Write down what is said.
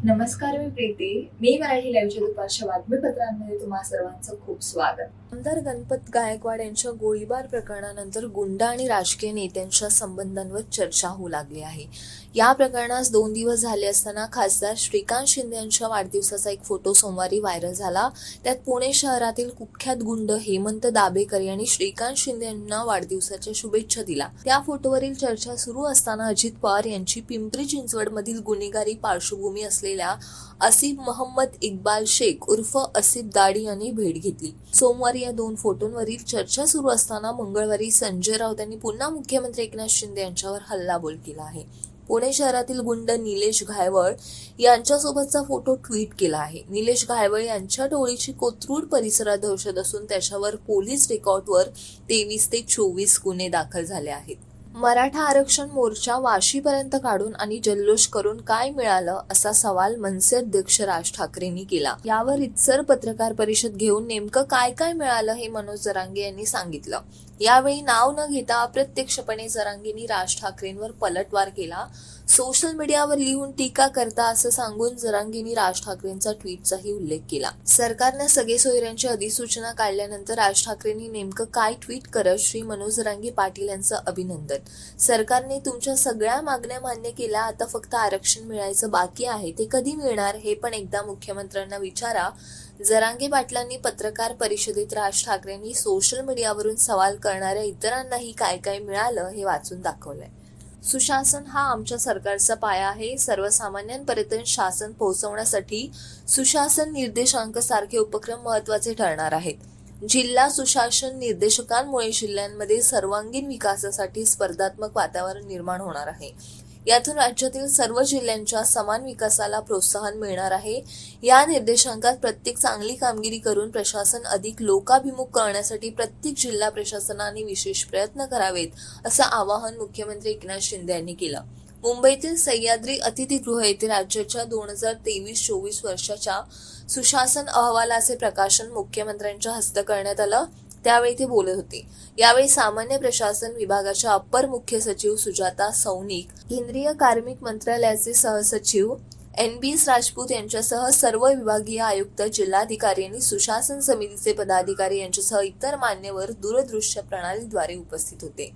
नमस्कार, मी प्रीती. मी मराठी लाईव्हच्या दुपारच्या बातमीपत्रांमध्ये तुम्हा सर्वांचं खूप स्वागत. आमदार गणपत गायकवाड यांच्या गोळीबार प्रकरणानंतर गुंड आणि राजकीय नेत्यांच्या संबंधांवर चर्चा होऊ लागली आहे. या प्रकरणास 2 दिवस झाले असताना खासदार श्रीकांत शिंदे यांच्या वाढदिवसाचा एक फोटो सोमवारी व्हायरल झाला. त्यात पुणे शहरातील कुख्यात गुंड हेमंत दाभेकर यांनी श्रीकांत शिंदे यांना वाढदिवसाच्या शुभेच्छा दिल्या. त्या फोटोवरील चर्चा सुरू असताना अजित पवार यांची पिंपरी चिंचवडमधील गुन्हेगारी पार्श्वभूमी असलेल्या आसिफ मोहम्मद इक्बाल शेख उर्फ आसिफ दाडी यांनी भेट घेतली. सोमवारी या 2 फोटोंवरील चर्चा सुरू असताना मंगळवारी संजय राऊत यांनी पुन्हा मुख्यमंत्री एकनाथ शिंदे यांच्यावर हल्लाबोल केला आहे. पुणे शहरातील गुंड निलेश घायवळ यांच्यासोबतचा फोटो ट्विट केला आहे. निलेश घायवळ यांच्या टोळीची कोथरूड परिसरात दहशत असून त्याच्यावर पोलीस रेकॉर्डवर 23 ते 24 गुन्हे दाखल झाले आहेत. मराठा आरक्षण मोर्चा वाशीपर्यंत काढून आणि जल्लोष करून काय मिळालं असा सवाल मनसे अध्यक्ष राज ठाकरेंनी केला. यावर रितसर पत्रकार परिषद घेऊन नेमकं काय काय मिळालं हे मनोज जरांगे यांनी सांगितलं. यावेळी नाव न घेता अप्रत्यक्षपणे जरांगेंनी राज ठाकरेंवर पलटवार केला. सोशल मीडियावर लिहून टीका करता असं सांगून जरांगेंनी राज ठाकरेंचा ट्विटचाही उल्लेख केला. सरकारनं सगळे सोयऱ्यांची अधिसूचना काढल्यानंतर राज ठाकरेंनी नेमकं काय ट्विट करत श्री मनोज जरांगे पाटील यांचं अभिनंदन. सरकारने तुमच्या सगळ्या मागण्या मान्य केल्या, आता फक्त आरक्षण मिळायचं बाकी आहे. ते कधी मिळणार हे पण एकदा मुख्यमंत्र्यांना विचारा. जरांगे पाटलांनी पत्रकार परिषदेत राज ठाकरेंनी सोशल मीडियावरून सवाल करणाऱ्या इतरांनाही काय काय मिळालं हे वाचून दाखवलंय. सुशासन हा आमच्या सरकारचा पाया आहे. सर्वसामान्यांपर्यंत शासन पोहोचवण्यासाठी सुशासन निर्देशांक सारखे उपक्रम महत्त्वाचे ठरणार आहेत. जिल्हा सुशासन निर्देशकांमुळे जिल्ह्यांमध्ये सर्वांगीण विकासासाठी स्पर्धात्मक वातावरण निर्माण होणार आहे. यातून राज्यातील सर्व जिल्ह्यांच्या समान विकासाला प्रोत्साहन मिळणार आहे. या निर्देशांकात प्रत्येक चांगली कामगिरी करून प्रशासन अधिक लोकाभिमुख करण्यासाठी प्रत्येक जिल्हा प्रशासनाने विशेष प्रयत्न करावेत, असं आवाहन मुख्यमंत्री एकनाथ शिंदे यांनी केलं. मुंबईतील सह्याद्री अतिथीगृह येथे राज्याच्या 2023-24 वर्षाच्या सुशासन अहवालाचे प्रकाशन मुख्यमंत्र्यांच्या हस्ते करण्यात आलं. त्यावेळी ते बोलत होते. यावेळी सामान्य प्रशासन विभागाच्या अप्पर मुख्य सचिव सुजाता सौनिक, केंद्रीय कार्मिक मंत्रालयाचे सहसचिव NBS राजपूत यांच्यासह सर्व विभागीय आयुक्त, जिल्हाधिकारी आणि सुशासन समितीचे पदाधिकारी यांच्यासह इतर मान्यवर दूरदृश्य प्रणालीद्वारे उपस्थित होते.